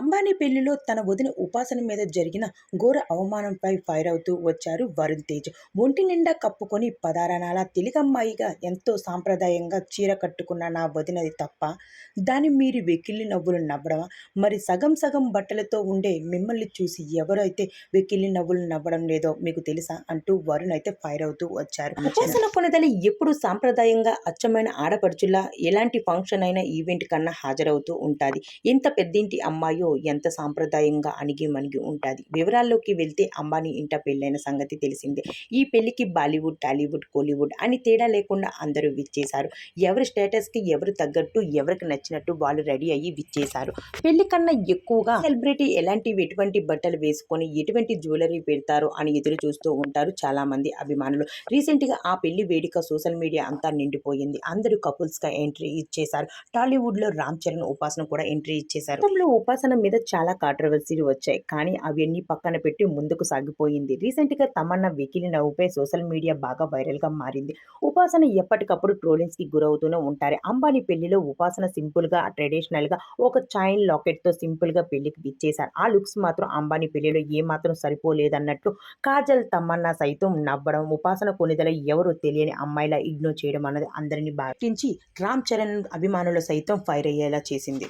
అంబానీ పెళ్లిలో తన వదిన ఉపాసన మీద జరిగిన ఘోర అవమానంపై ఫైర్ అవుతూ వచ్చారు వరుణ్ తేజ్. ఒంటి నిండా కప్పుకొని పదారణాల తెలుగమ్మాయిగా ఎంతో సాంప్రదాయంగా చీర కట్టుకున్న నా వదినది తప్ప దాన్ని మీరు వెకిల్లి నవ్వులు నవ్వడమా? మరి సగం సగం బట్టలతో ఉండే మిమ్మల్ని చూసి ఎవరైతే వెకిల్లి నవ్వులు నవ్వడం లేదో మీకు తెలుసా అంటూ వరుణ్ అయితే ఫైర్ అవుతూ వచ్చారు. ఉపాసన కొనదలి ఎప్పుడు సాంప్రదాయంగా అచ్చమైన ఆడపడుచులా ఎలాంటి ఫంక్షన్ అయినా ఈవెంట్ కన్నా హాజరవుతూ ఉంటుంది. ఎంత పెద్దింటి అమ్మాయో ఎంత సాంప్రదాయంగా అణిగి మణిగి ఉంటుంది. వివరాల్లోకి వెళ్తే అంబానీ ఇంట పెళ్ళైన సంగతి తెలిసిందే. ఈ పెళ్లికి బాలీవుడ్, టాలీవుడ్, కోలీవుడ్ అని తేడా లేకుండా అందరూ విచ్చేశారు. ఎవరి స్టేటస్కి ఎవరు తగ్గట్టు ఎవరికి నచ్చినట్టు వాళ్ళు రెడీ అయ్యి విచ్చేశారు. పెళ్లి కన్నా ఎక్కువగా సెలబ్రిటీ ఎటువంటి బట్టలు వేసుకొని ఎటువంటి జ్యువెలరీ పెడతారు అని ఎదురు చూస్తూ ఉంటారు చాలా మంది అభిమానులు. రీసెంట్గా ఆ పెళ్లి వేడుక సోషల్ మీడియా అంతా నిండిపోయింది. అందరూ కపుల్స్గా ఎంట్రీ ఇచ్చేశారు. టాలీవుడ్లో రామ్ చరణ్, ఉపాసన కూడా ఎంట్రీ ఇచ్చేశారు. గతంలో ఉపాసన మీద చాలా కాంట్రవర్సీలు వచ్చాయి. కానీ అవన్నీ పక్కన పెట్టి ముందుకు సాగిపోయింది. రీసెంట్గా తమన్నా వెకిలి నవ్వుపై సోషల్ మీడియా బాగా వైరల్గా మారింది. ఉపాసన ఎప్పటికప్పుడు ట్రోలింగ్స్కి గురవుతూనే ఉంటారు. అంబానీ పెళ్లిలో ఉపాసన సింపుల్గా, ట్రెడిషనల్గా ఒక చైన్ లాకెట్తో సింపుల్గా పెళ్లికి విచ్చేశారు. ఆ లుక్స్ మాత్రం అంబానీ పెళ్లిలో ఏమాత్రం సరిపోలేదన్నట్టు కాజల్, తమన్నా సైతం నవ్వడం, ఉపాసన కొనిదల ఎవరో తెలియని అమ్మాయిలా ఇగ్నోర్ చేయడం అన్నది అందరినీ బాధించి రామ్ చరణ్ అభిమానులు సైతం ఫైర్ అయ్యేలా చేసింది.